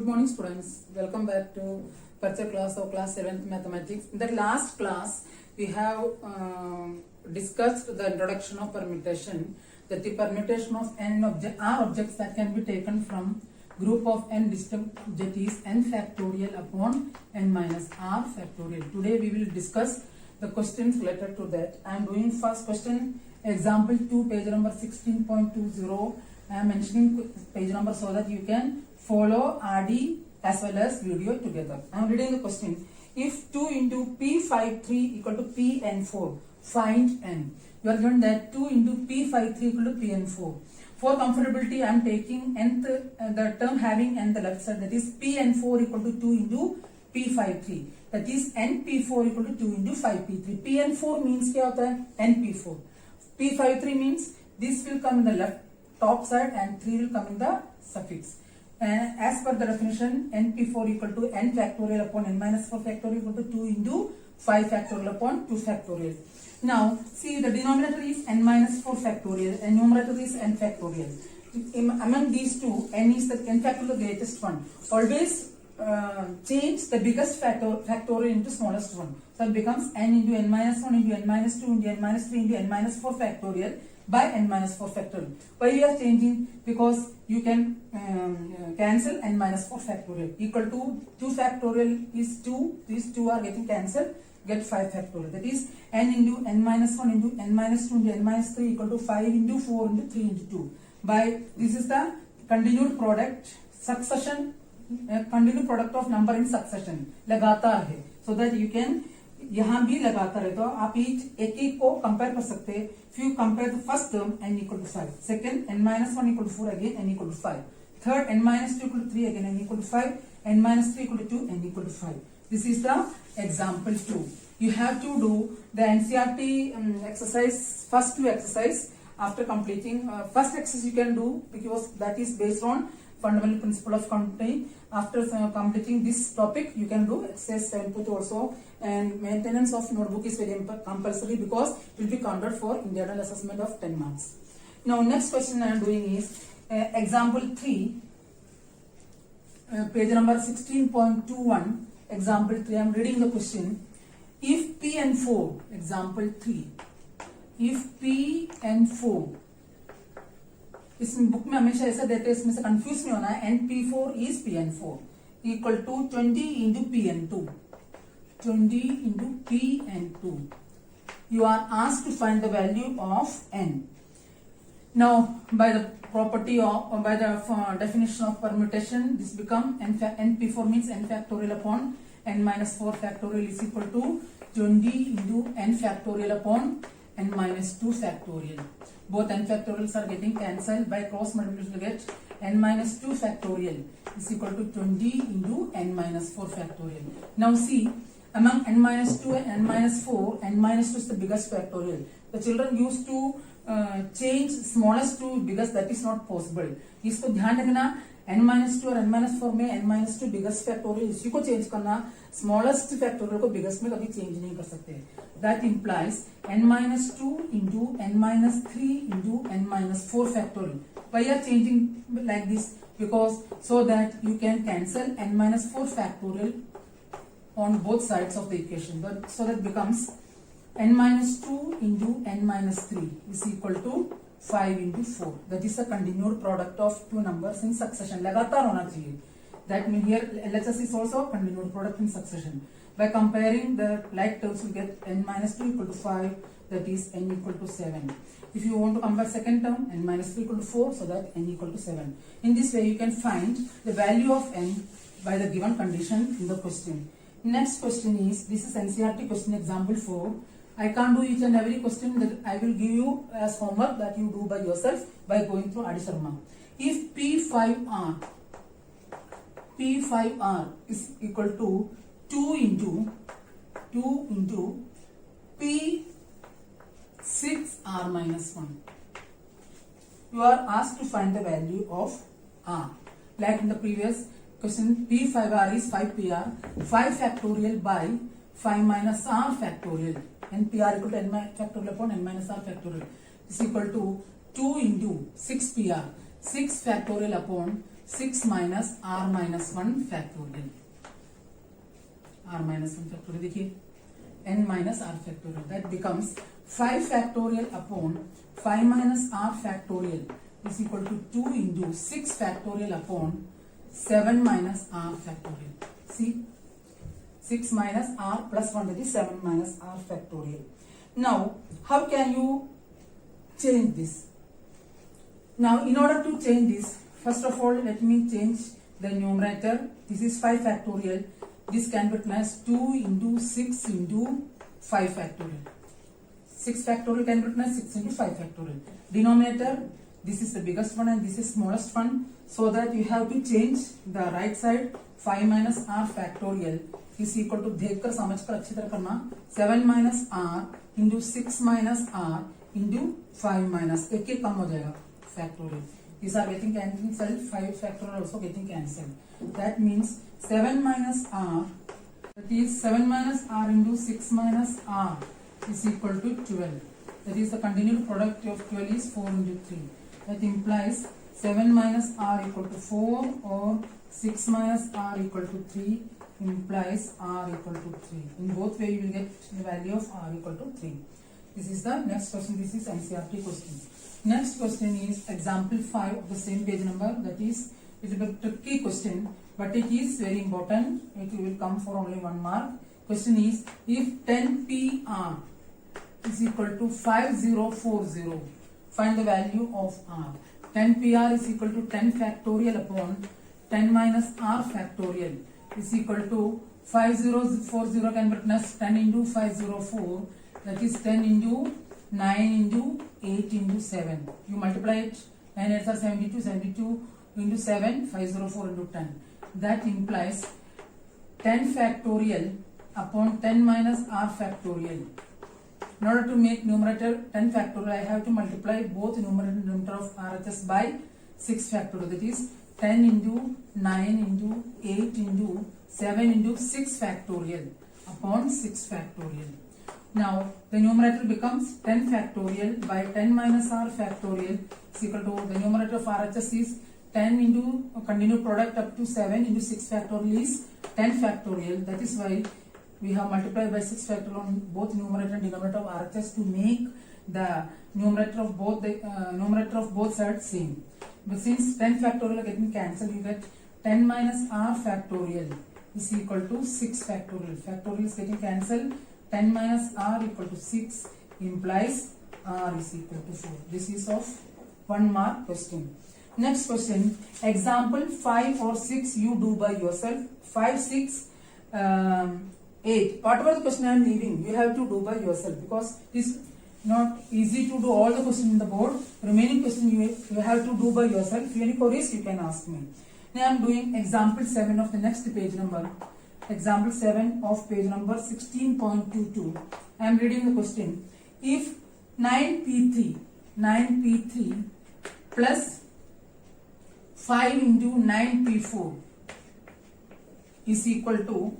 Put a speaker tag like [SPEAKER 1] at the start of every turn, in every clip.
[SPEAKER 1] morning students, welcome back to Purchase class of class 7th mathematics. In the last class we have discussed the introduction of permutation, that the permutation of n are objects that can be taken from group of n distinct objects is n factorial upon n minus r factorial. Today we will discuss the questions related to that. I am doing first question, example 2, page number 16.20. I am mentioning page number so that you can follow RD as well as video together. I am reading the question. If 2 into P53 equal to Pn4, find n. You are given that 2 into P53 equal to Pn4. For comfortability, I am taking nth, the term having n the left side, that is Pn4 equal to 2 into P53. That is np4 equal to 2 into 5p3. Pn4 means क्या होता है? np4. P53 means this will come in the left top side and 3 will come in the suffix. And as per the definition, np4 equal to n factorial upon n minus 4 factorial equal to 2 into 5 factorial upon 2 factorial. Now, see, the denominator is n minus 4 factorial and numerator is n factorial. Among these two, n is the n factorial, the greatest one. Always change the biggest factorial into smallest one. So it becomes n into n minus 1 into n minus 2 into n minus 3 into n minus 4 factorial by n minus 4 factorial. Why we are changing? Because you can cancel n minus 4 factorial. Equal to 2 factorial is 2. These two are getting cancelled. Get 5 factorial. That is n into n minus 1 into n minus 2 into n minus 3 equal to 5 into 4 into 3 into 2. By this is the continued product succession. Continued product of number in succession. लगातार है. So that you can यहाँ भी लगातार है तो आप एक को कंपेयर कर सकते हैं. If you compare the first term n equal to 5, second n minus 1 equal to 4, again n equal to 5, third n minus 2 equal to 3, again n equal to 5, n minus 3 equal to 2, n equal to 5. This is the example 2. You have to do the NCERT exercise, first two exercise. After completing first exercise you can do because that is based on fundamental principle of counting. After completing this topic, you can do exercise 7.2 also, and maintenance of notebook is very compulsory because it will be counted for internal assessment of 10 marks. Now, next question I am doing is example 3, page number 16.21. Example 3. I am reading the question. If P and 4, example 3. If P and 4. इस book में हमेशा ऐसा देते हैं, इसमें से confuse नहीं होना है. np4 is pn4 equal to 20 into pn2. 20 into pn2. You are asked to find the value of n. Now, by the property of, by the definition of permutation, this become np4 means n factorial upon n minus 4 factorial is equal to 20 into n factorial upon n minus 2 factorial. Both n factorials are getting cancelled. By cross multiplication to get n minus 2 factorial is equal to 20 into n minus 4 factorial. Now see, among n minus 2 and n minus 4, n minus 2 is the biggest factorial. The children used to change smallest to biggest. That is not possible. इसको ध्यान रखना, n minus 2 और n minus 4 में n minus 2 biggest factorial इसी को change करना, smallest factorial को biggest में कभी change नहीं कर सकते. That implies n minus 2 into n minus 3 into n minus 4 factorial. Why are changing like this? Because so that you can cancel n minus 4 factorial on both sides of the equation. But so that becomes n minus 2 into n minus 3 is equal to 5 into 4. That is the continued product of two numbers in succession. लगातार होना चाहिए. That means here LHS is also continued product in succession. By comparing the like terms, you get n minus 2 equal to 5, that is n equal to 7. If you want to compare second term, n minus 3 equal to 4, so that n equal to 7. In this way, you can find the value of n by the given condition in the question. Next question is, this is NCERT question example 4. I can't do each and every question, that I will give you as homework that you do by yourself by going through Adi Sharma. If P5R is equal to 2 into P6R minus 1. You are asked to find the value of R. Like in the previous question, P5R is 5PR, 5 factorial by 5 minus R factorial. NPR equal to n factorial upon n minus R factorial is equal to 2 into 6PR, 6 factorial upon 6 minus r minus 1 factorial. r minus 1 factorial देखिए n minus r factorial, that becomes 5 factorial upon 5 minus r factorial is equal to 2 into 6 factorial upon 7 minus r factorial. See, 6 minus r plus 1, that is 7 minus r factorial. Now how can you change this? Now in order to change this, first of all let me change the numerator. This is 5 factorial. This can be written as 2 into 6 into 5 factorial. 6 factorial can be written as 6 into 5 factorial. Denominator, this is the biggest one and this is smallest one, so that you have to change the right side. 5 minus r factorial is equal to, देखकर समझकर अच्छी तरह करना, 7 minus r into 6 minus r into 5 minus, एक एक कम हो जाएगा factorial. These are getting cancelled. 5 factorial also getting cancelled. That means 7 minus r, that is 7 minus r into 6 minus r is equal to 12. That is the continued product of 12 is 4 into 3. That implies 7 minus r equal to 4 or 6 minus r equal to 3 implies r equal to 3. In both way you will get the value of r equal to 3. This is the next question. This is NCERT question. Next question is example 5 of the same page number. That is, it's a bit tricky question, but it is very important. It will come for only 1 mark. Question is, if 10pr is equal to 5040, find the value of r. 10pr is equal to 10 factorial upon 10 minus r factorial is equal to 5040 can be written as 10 into 504, that is 10 into 9 into 8 into 7. You multiply it, 9 8s are 72, 72 into 7, 504 into 10. That implies 10 factorial upon 10 minus r factorial. In order to make numerator 10 factorial, I have to multiply both numerator and denominator of RHS by 6 factorial. That is 10 into 9 into 8 into 7 into 6 factorial upon 6 factorial. Now the numerator becomes 10 factorial by 10 minus r factorial is equal to, the numerator of RHS is 10 into continued product up to 7 into 6 factorial is 10 factorial. That is why we have multiplied by 6 factorial on both numerator and denominator of RHS to make the numerator of both sides same. But since 10 factorial are getting cancelled, you get 10 minus r factorial is equal to 6 factorial. Factorial is getting cancelled. 10 minus r equal to 6 implies r is equal to 4. This is of 1 mark question. Next question, example 5 or 6 you do by yourself. 5, 6, 8. Whatever the question I am leaving, you have to do by yourself, because it is not easy to do all the questions in the board. Remaining question you have to do by yourself. If you have any queries, you can ask me. Now I am doing example 7 of the next page number. Example 7 of page number 16.22. I am reading the question. If 9p3 plus 5 into 9p4 is equal to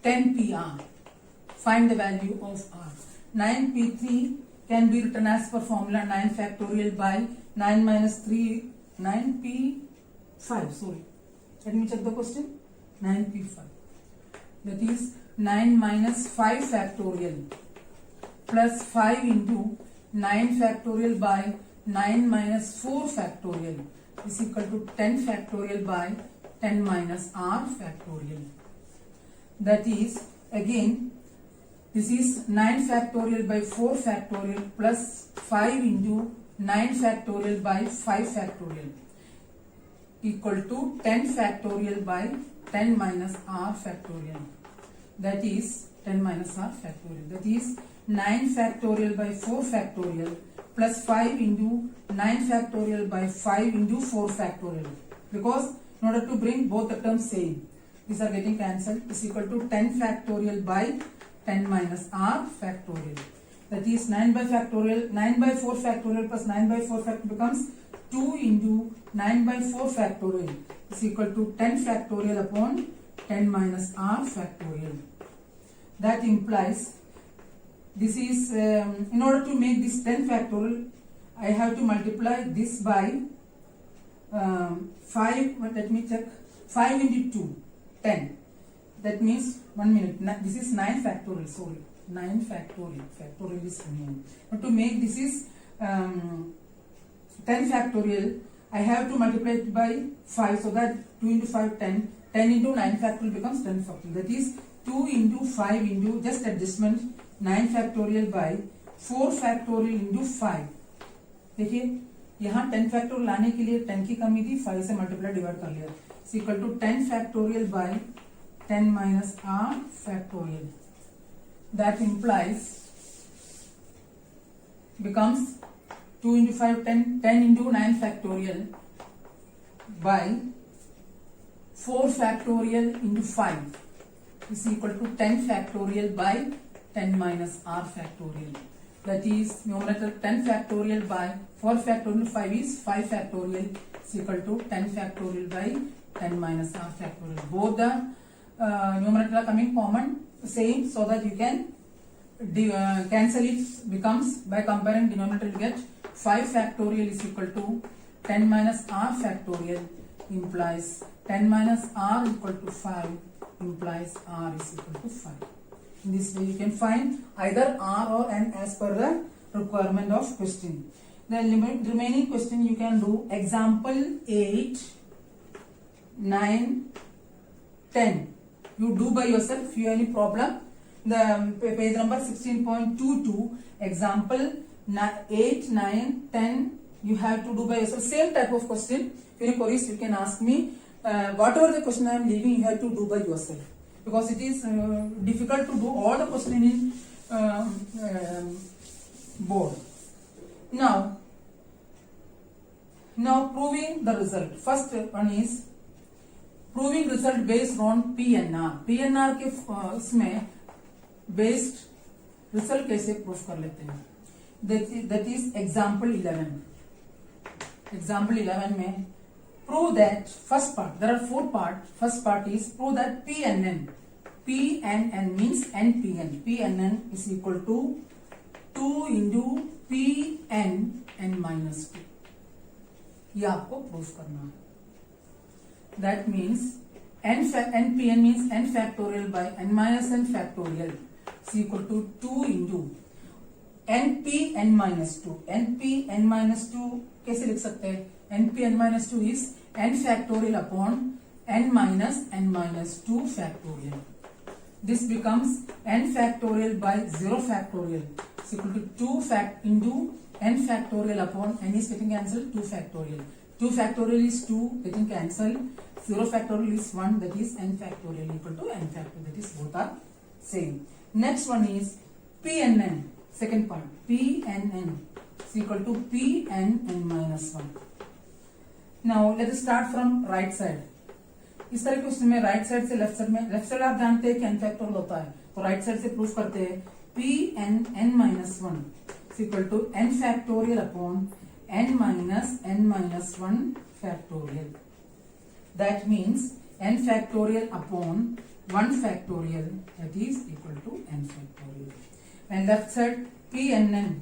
[SPEAKER 1] 10pr, find the value of r. 9p3 can be written as per formula 9 factorial by 9 minus 3, 9p5, sorry. Let me check the question. 9p5. That is 9 minus 5 factorial plus 5 into 9 factorial by 9 minus 4 factorial is equal to 10 factorial by 10 minus r factorial. That is, again, this is 9 factorial by 4 factorial plus 5 into 9 factorial by 5 factorial equal to 10 factorial by 10 minus r factorial. That is 10 minus r factorial. That is 9 factorial by 4 factorial plus 5 into 9 factorial by 5 into 4 factorial. Because in order to bring both the terms same, these are getting cancelled, is equal to 10 factorial by 10 minus r factorial. That is 9 by factorial, 9 by 4 factorial plus 9 by 4 factorial becomes 2 into 9 by 4 factorial is equal to 10 factorial upon 10 minus r factorial. That implies, this is, in order to make this 10 factorial, I have to multiply this by 5, let me check, 5 into 2, 10. That means 1 minute. This is 9 factorial, sorry. 9 factorial. Factorial is 9. But to make this is 10 factorial, I have to multiply it by 5. So that 2 into 5, 10. 10 into 9 factorial becomes 10 factorial. That is 2 into 5 into, just adjustment, 9 factorial by 4 factorial into 5. देखिए यहाँ 10 factorial लाने के लिए 10 की कमी थी, 5 से multiply divide कर लिया, equal to 10 factorial by 10 minus r factorial. That implies becomes 2 into 5, 10, 10 into 9 factorial by 4 factorial into 5 is equal to 10 factorial by 10 minus r factorial. That is numerator 10 factorial by 4 factorial 5 is 5 factorial is equal to 10 factorial by 10 minus r factorial. Both the numerator are coming common same, so that you can cancel it, becomes by comparing denominator you get 5 factorial is equal to 10 minus r factorial implies 10 minus r equal to 5 implies r is equal to 5. In this way you can find either r or n as per the requirement of question. The remaining question you can do example 8, 9, 10. You do by yourself. If you have any problem, the page number 16.22 example 8, 9, 10 you have to do by yourself. Same type of question. If you have queries you can ask me. Whatever the question I am leaving you have to do by yourself, because it is difficult to do all the question in board. Now proving the result. First one is proving result based on PNR. PNR के इसमें based result कैसे proof कर लेते हैं? That is example 11. Example 11 में prove that first part. There are 4 parts. First part is prove that PNN. PNN means NPN. PNN is equal to 2 into PNN minus 2. ये आपको proof करना है. That means NPN means n factorial by n minus n factorial is equal to 2 into NPN minus 2. NPN minus 2 कैसे लिख सकते हैं? NPN minus 2 is n factorial upon n minus 2 factorial. This becomes n factorial by 0 factorial is equal to 2 into n factorial upon n is getting cancelled, 2 factorial. 2 factorial is 2 getting cancelled. 0 factorial is 1, that is n factorial equal to n factorial, that is both are same. Next one is PNN, second part. PNN is equal to PNN minus 1. Now let us start from right side. इस तरह question में right side से left side में, left side आप जानते हैं कि n factorial होता है, तो राइट साइड से प्रूफ करते हैं PNN minus 1 is equal to n factorial upon n minus 1 factorial. That means n factorial upon 1 factorial, that is equal to n factorial. And left side PNN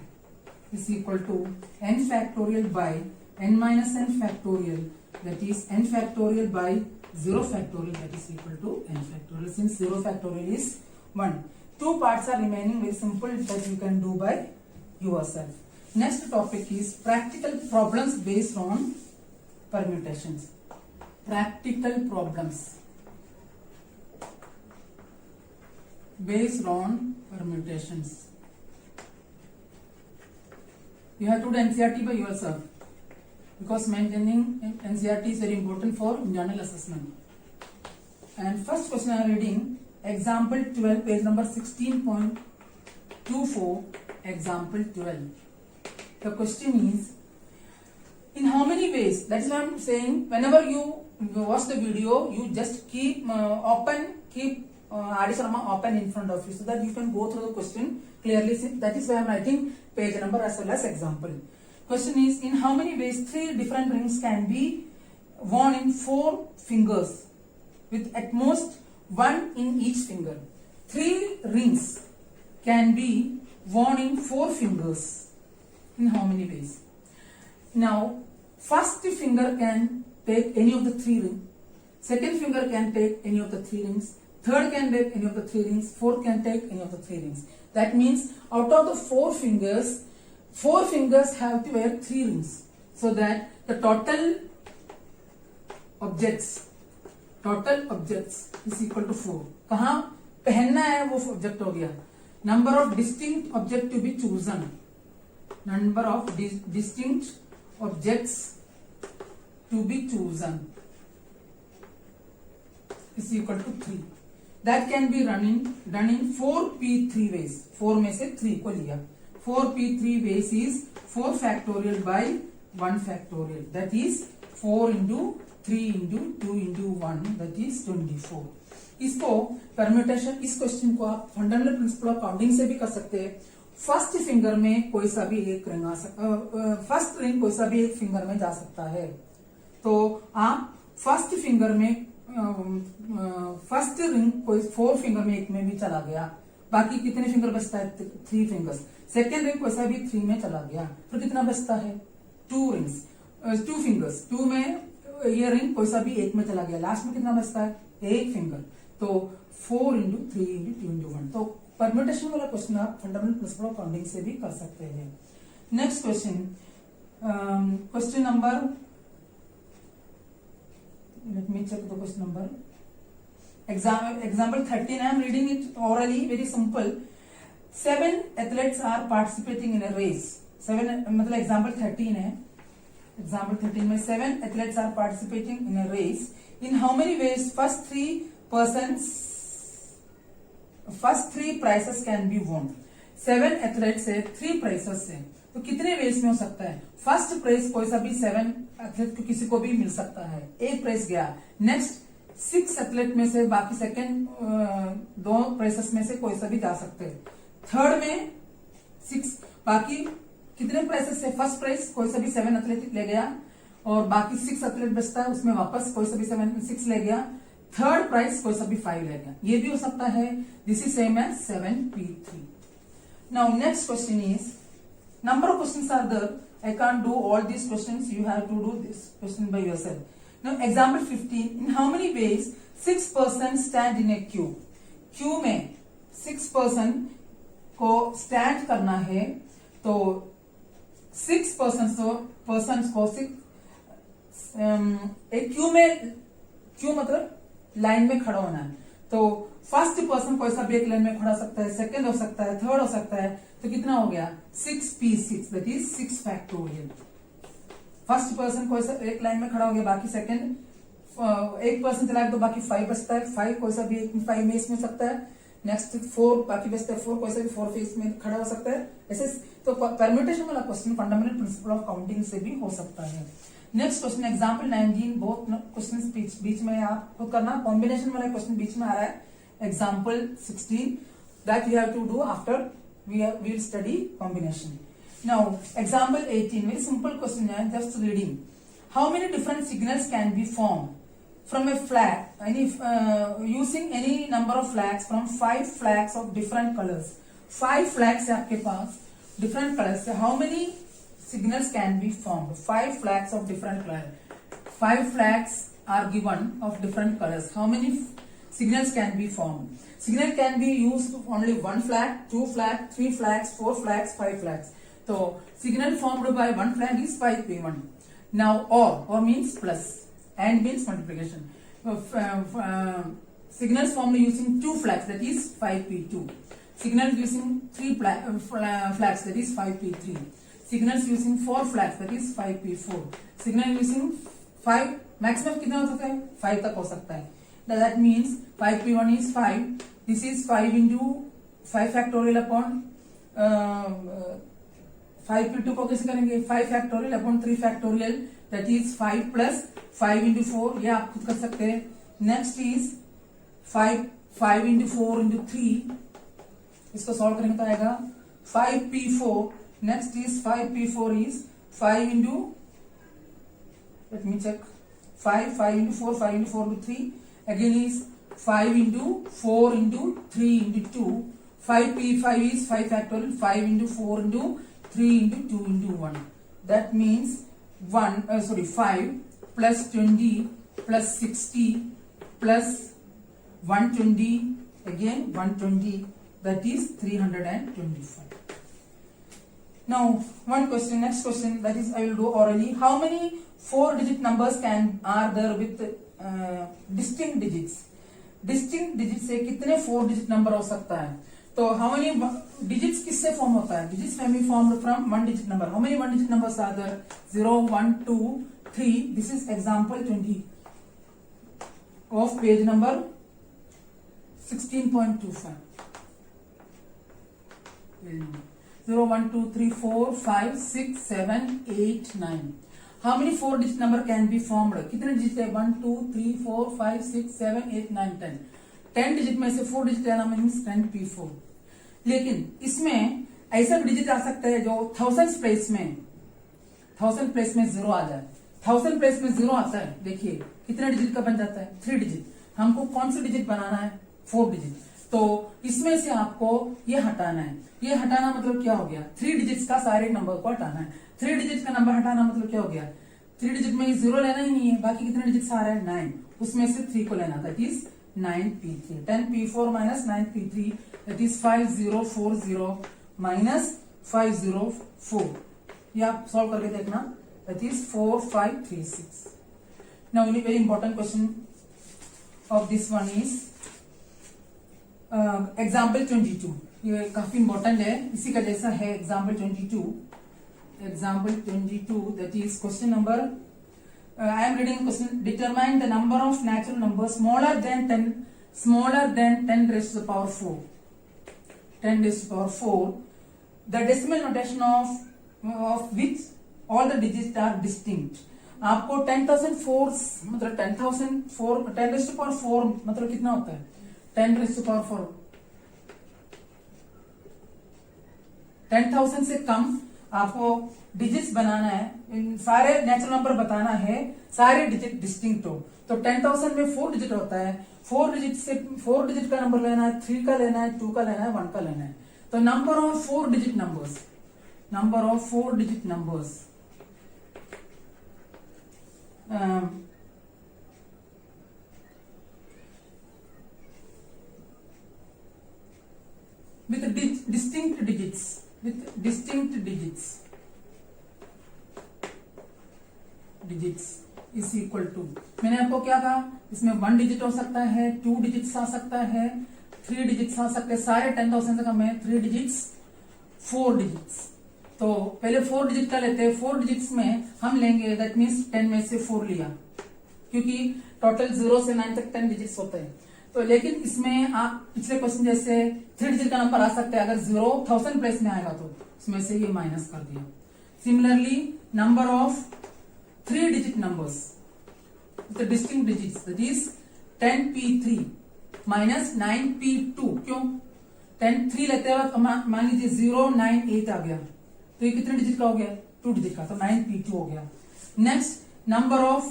[SPEAKER 1] is equal to n factorial by n minus n factorial, that is n factorial by 0 factorial, that is equal to n factorial, since 0 factorial is 1. 2 parts are remaining, very simple, that you can do by yourself. Next topic is practical problems based on permutations. Practical problems based on permutations. You have to do NCERT by yourself, because maintaining NCERT is very important for internal assessment. And first question I am reading example 12, page number 16.24, example 12. The question is, in how many ways? That is why I am saying, whenever you watch the video, you just keep R.D. Sharma open in front of you, so that you can go through the question clearly. That is why I am writing page number as well as example. Question is, in how many ways 3 different rings can be worn in 4 fingers with at most 1 in each finger? 3 rings can be worn in 4 fingers. In how many ways? Now first finger can take any of the 3 rings, second finger can take any of the 3 rings, third can take any of the 3 rings, fourth can take any of the 3 rings. That means out of the 4 fingers have to wear 3 rings, so that the total objects is equal to 4. कहाँ पहनना है वो object हो गया. Number of distinct objects to be chosen, number of distinct objects to be chosen is equal to 3. That can be done in 4p3 ways. 4 में से 3 को लिया. 4p3 ways is 4 factorial by 1 factorial. That is 4 into 3 into 2 into 1, that is 24. इसको permutation, इस question को आप fundamental principle of counting से भी कर सकते हैं. फर्स्ट फिंगर में कोई सा भी एक रिंग फर्स्ट रिंग कोई सा भी एक फिंगर में जा सकता है. तो आप फर्स्ट फिंगर में फर्स्ट रिंग कोई 4 फिंगर में एक में भी चला गया, बाकी कितने फिंगर बचता है? 3 फिंगर्स. सेकेंड रिंग कोई सा भी 3 में चला गया, तो कितना बचता है? 2 रिंग्स, 2 फिंगर्स. 2 में ये रिंग कोई सा भी एक में चला गया, लास्ट में कितना बचता है? 1 फिंगर. तो 4 into 3 into 2 into 1. तो परम्यूटेशन वाला क्वेश्चन आप फंडामेंटल प्रिंसिपल ऑफ काउंटिंग से भी कर सकते हैं. Next question, question number, let me check the question number. Example 13. I am reading it orally, very simple. 7 athletes are participating in a race. 7 मतलब example 13 है. Example 13 में 7 athletes are participating in a race. In how many ways first 3 prizes can be won? 7 athletes है, 3 prizes है, तो कितने veg में हो सकता है? फर्स्ट प्राइज कोई सा भी 7 एथलीट को किसी को भी मिल सकता है, 1 प्राइज गया. नेक्स्ट 6 एथलीट में से बाकी सेकंड 2 प्राइजेस में से कोई सा भी जा सकते हैं. थर्ड में 6, बाकी कितने प्राइजेस है? फर्स्ट प्राइज कोई सा भी 7 एथलीट ले गया और बाकी 6 एथलीट बचता है, उसमें वापस कोई सा भी 6 ले गया. थर्ड प्राइज कोई सा भी 5 ले गया, ये भी हो सकता है. This is same as 7p3. Now next question is, number of questions are there. I can't do all these questions. You have to do this question by yourself. Now, example 15. In how many ways 6 persons stand in a queue? Queue में 6 person को stand करना है, तो 6 persons को एक queue मतलब line में खड़ा होना है. तो फर्स्ट पर्सन कोई सा भी एक लाइन में खड़ा हो सकता है, सेकंड हो सकता है, थर्ड हो सकता है. तो कितना हो गया? 6p6, that is 6 factorial. First person कोई सा एक लाइन में खड़ा हो गया, बाकी सेकंड एक पर्सन चला गया तो बाकी 5 बचता है. 5 कोई सा भी 5 में इसमें सकता है. नेक्स्ट 4 बाकी बचता है, 4 कोई सा भी 4 फेस में खड़ा हो सकता है. ऐसे तो परम्यूटेशन वाला question fundamental principle of counting से भी हो सकता है. Next question example 19. बहुत क्वेश्चन बीच में आपको करना, कॉम्बिनेशन वाला क्वेश्चन बीच में आ रहा है. Example 16 that you have to do after we will study combination. Now example 18, very simple question है, just reading. How many different signals can be formed from a flag, using any number of flags from 5 flags of different colors? 5 flags है आपके पास, different colors. How many signals can be formed? 5 flags of different colors. 5 flags are given of different colors. How many signals can be formed? Signal can be used only 1 flag, 2 flag, 3 flags, 4 flags, 5 flags. So signal formed by 1 flag is 5p1. Now or means plus, and means multiplication. Signals formed using 2 flags, that is 5p2. Signals using 3 flags, that is 5p3. Signals using 4 flags, that is 5p4. Signal using 5, maximum कितना हो सकता है? 5 तक हो सकता है. That means 5p1 is 5. This is 5 into 5 factorial upon 5p2 को कैसे करेंगे? 5 factorial upon 3 factorial, that is 5 plus 5 into 4. ये आप खुद कर सकते हैं. Next is 5 into 4 into 3. इसको सॉल्व करेंगे तो आएगा 5p4. Next is 5p4 is 5 into, let me check, 5 into 4, 5 into 4 into 3. Again is 5 into 4 into 3 into 2. 5p5 is 5 factorial, 5 into 4 into 3 into 2 into 1. That means 5 plus 20 plus 60 plus 120 again 120, that is 325. Now one question, next question, that is I will do orally. How many 4-digit numbers are there with distinct digits? Distinct digits से कितने 4-digit number हो सकता है? तो how many digits किससे form होता है? Digits can be formed from 1-digit number. How many 1-digit numbers are there? 0, 1, 2, 3. This is example 20 of page number 16.25. 0, 1, 2, 3, 4, 5, 6, 7, 8, 9. How many 4-digit number can be formed? कितने digit है? 1, 2, 3, 4, 5, 6, 7, 8, 9, 10. 10 digit में से 4 digit लेना means 10p4. लेकिन इसमें ऐसा digit आ सकता है जो 1000 प्लेस में 0 आ जाए. 1000 प्लेस में 0 आता है. देखिए कितने डिजिट का बन जाता है? 3 डिजिट. हमको कौन सा डिजिट बनाना है? 4 डिजिट. तो इसमें से आपको ये हटाना है. ये हटाना मतलब क्या हो गया? 3 डिजिट्स का सारे नंबर को हटाना है. 3 डिजिट का नंबर हटाना मतलब क्या हो गया? 3 डिजिट में 0 लेना ही नहीं है. बाकी कितने डिजिट आ रहा है? 9. उसमें से 3 को लेना, that is 9p3. 10p4 minus 9p3, that is 5040 minus 504. ये आप सॉल्व करके देखना, that is 4536. Now very important question of this one is example 22. ये काफी important है, इसी का जैसा है example 22. Example 22, that is question number I am reading question. Determine the number of natural numbers smaller than 10 raised to the power 4. 10 raised to the power 4. The decimal notation of which all the digits are distinct. आपको 10,004 मतलब 10,004 10 raised to the power 4 मतलब कितना होता है? 10 raised to the power 4. 10,000 से कम आपको digits बनाना है, इन सारे नेचुरल नंबर बताना है, सारे डिजिट डिस्टिंक्ट हो. तो 10,000 में 4 डिजिट होता है. 4 डिजिट का नंबर लेना है, 3 का लेना है, 2 का लेना है, 1 का लेना है. तो number of 4 digit numbers with distinct digits is equal to, मैंने आपको क्या कहा? इसमें 1 डिजिट हो सकता है, 2 डिजिट्स आ सकता है, 3 डिजिट्स आ सकते हैं. सारे 10,000 से कम है. 3 डिजिट्स, 4 डिजिट्स. तो पहले 4 डिजिट का लेते हैं. 4 डिजिट्स में हम लेंगे, दैट मीन्स 10 में से 4 लिया, क्योंकि टोटल 0 से 9 तक 10 डिजिट्स होते हैं. तो लेकिन इसमें आप पिछले क्वेश्चन जैसे 3 डिजिट का नंबर आ सकता है. अगर 0,000 प्लेस में आएगा तो उसमें से ये माइनस कर दिया. Similarly number of 3 digit numbers with the distinct digits, that is 10p3 minus 9p2. क्यों 3 लेते वक्त मान लीजिए 098 आ गया, तो ये कितने डिजिट का हो गया? 2 डिजिट का, तो 9p2 हो गया. Next number of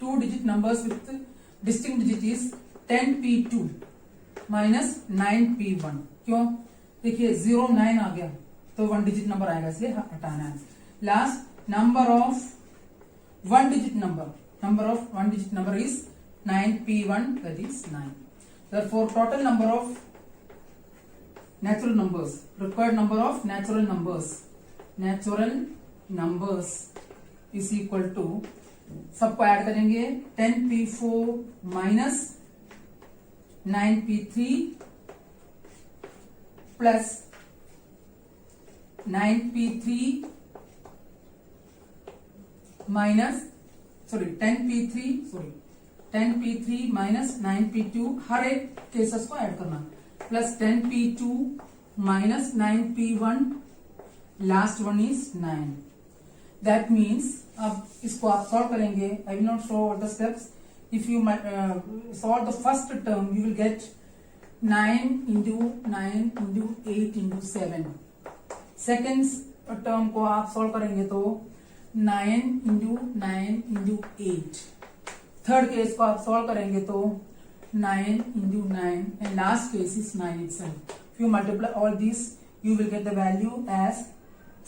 [SPEAKER 1] 2 digit numbers with distinct digit is 10p2 minus 9p1. क्यों? देखिए 09 आ गया तो 1 डिजिट नंबर आएगा, इसलिए हटाना है. Last number of 1 digit number is 9p1, that is 9. Therefore total number of natural numbers, required number of natural numbers is equal to, सबको add करेंगे, 10p4 minus 9p3 plus 9p3 minus 10p3 minus 9p2, हर एक cases को add करना, plus 10p2 minus 9p1, last one is 9. That means अब इसको आप solve करेंगे. I will not show the steps. If you solve the first term you will get 9 into 9 into 8 into 7. Second term को आप solve करेंगे तो 9 into 9 into 8. Third case को आप सॉल्व करेंगे तो 9 into 9 and last case is 9 itself. If you multiply all these you will get the value as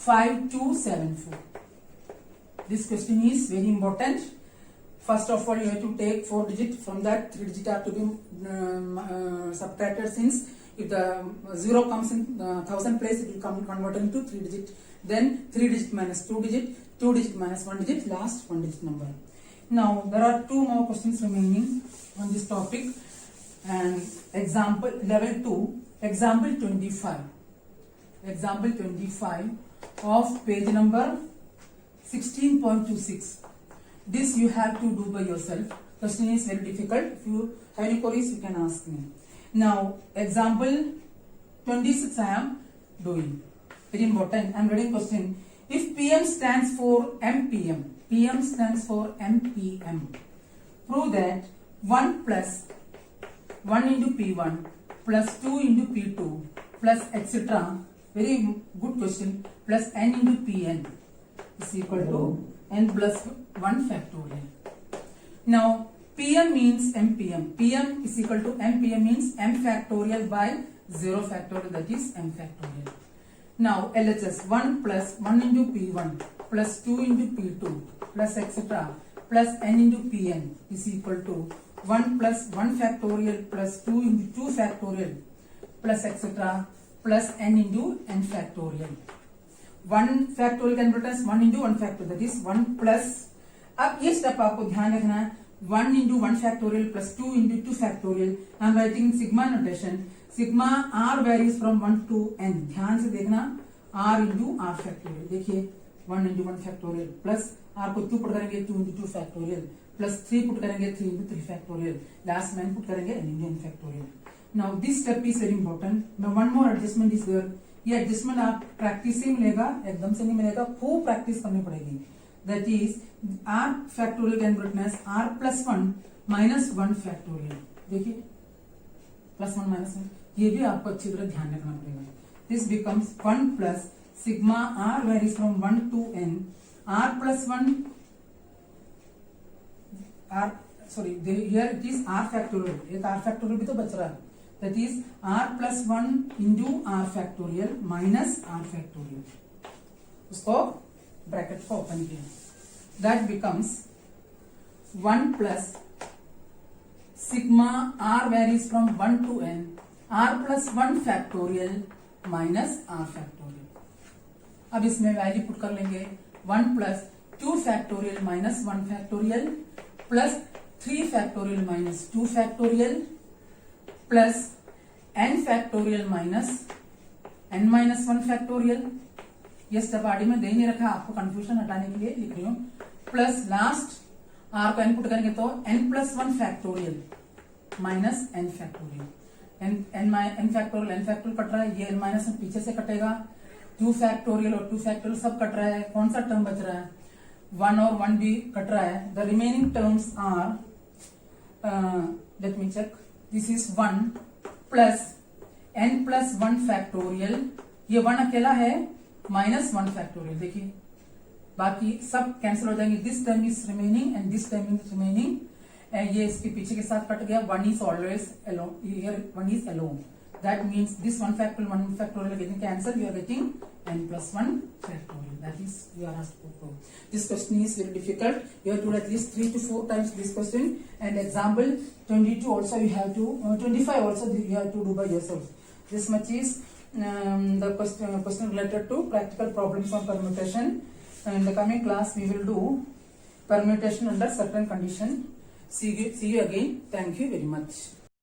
[SPEAKER 1] 5274. This question is very important. First of all, you have to take 4 digits. From that, 3 digits are to be subtracted, since if the 0 comes in 1000 place, it will come converted into 3 digits. Then 3 digit minus 2 digit, 2 digit minus 1 digit, last 1 digit number. Now there are 2 more questions remaining on this topic. And example level 2, example 25. Example 25 of page number 16.26. This you have to do by yourself. Question is very difficult. If you have any queries, you can ask me. Now, example 26 I am doing. Very important. I am reading question. If PM stands for MPM, PM stands for MPM. Prove that 1 plus 1 into P1 plus 2 into P2 plus etc. Very good question. Plus n into Pn is equal to n plus 1 factorial. Now, PM means MPM. PM is equal to MPM means m factorial by 0 factorial, that is m factorial. Now, LHS 1 plus 1 into P1 plus 2 into P2 plus etc. plus n into Pn is equal to 1 plus 1 factorial plus 2 into 2 factorial plus etc. plus n into n factorial. 1 factorial can be written as 1 into 1 factorial, that is 1 plus. अब ये step आपको ध्यान रखना है. 1 into 1 factorial plus 2 into 2 factorial. I am writing sigma notation. Sigma r varies from 1 to n. ध्यान से देखना. r into r factorial. देखिए 1 into 1 factorial plus r को 2 पुट करेंगे 2 into 2 factorial plus 3 पुट करेंगे 3 into 3 factorial. Last में put करेंगे n into n factorial. Now this step is very important. Now one more adjustment is there. ये adjustment आप practice से मिलेगा, एकदम से नहीं मिलेगा, खूब प्रैक्टिस करनी पड़ेगी. That is r factorial can be written as r plus 1 minus 1 factorial. देखिए प्लस 1 माइनस 1, ये भी आपको अच्छी तरह ध्यान रखना पड़ेगा. This becomes 1 plus sigma r varies from 1 to n r plus 1 r sorry here it is r factorial. एक r फैक्टोरियल भी तो बच रहा है. That is r plus 1 into r factorial minus r factorial. उसको ब्रैकेट को open किया. That becomes 1 plus sigma r varies from 1 to n r plus 1 factorial minus r factorial. अब इसमें वैल्यू पुट कर लेंगे. 1 plus 2 factorial minus 1 factorial plus 3 factorial minus 2 factorial plus n factorial minus n minus 1 factorial. ये step आगे में दे नहीं रखा, आपको कंफ्यूजन हटाने के लिए लिख रही हूं. प्लस लास्ट r को n पुट करेंगे तो n plus 1 factorial minus n factorial. n factorial cut रहा है, ये n minus 1 पीछे से कटेगा. 2 factorial और 2 factorial सब कट रहा है. कौन सा टर्म बच रहा है? 1 और 1 भी कट रहा है. The remaining terms are, let me check, this is 1 plus n plus 1 factorial. ये 1 अकेला है, माइनस 1 फैक्टोरियल. देखिए बाकी सब कैंसिल हो जाएंगे. This term is remaining and this term is remaining. ये इसके पीछे के साथ कट गया. 1 is always alone, here 1 is alone. That means this 1 factorial getting cancelled. You are getting n plus 1 factorial. That is you are asked to prove. This question is very difficult. You have to do at least 3 to 4 times this question. And example 22 also you have to, 25 also you have to do by yourself. This much is the question related to practical problems on permutation. In the coming class we will do permutation under certain condition. See you again. Thank you very much.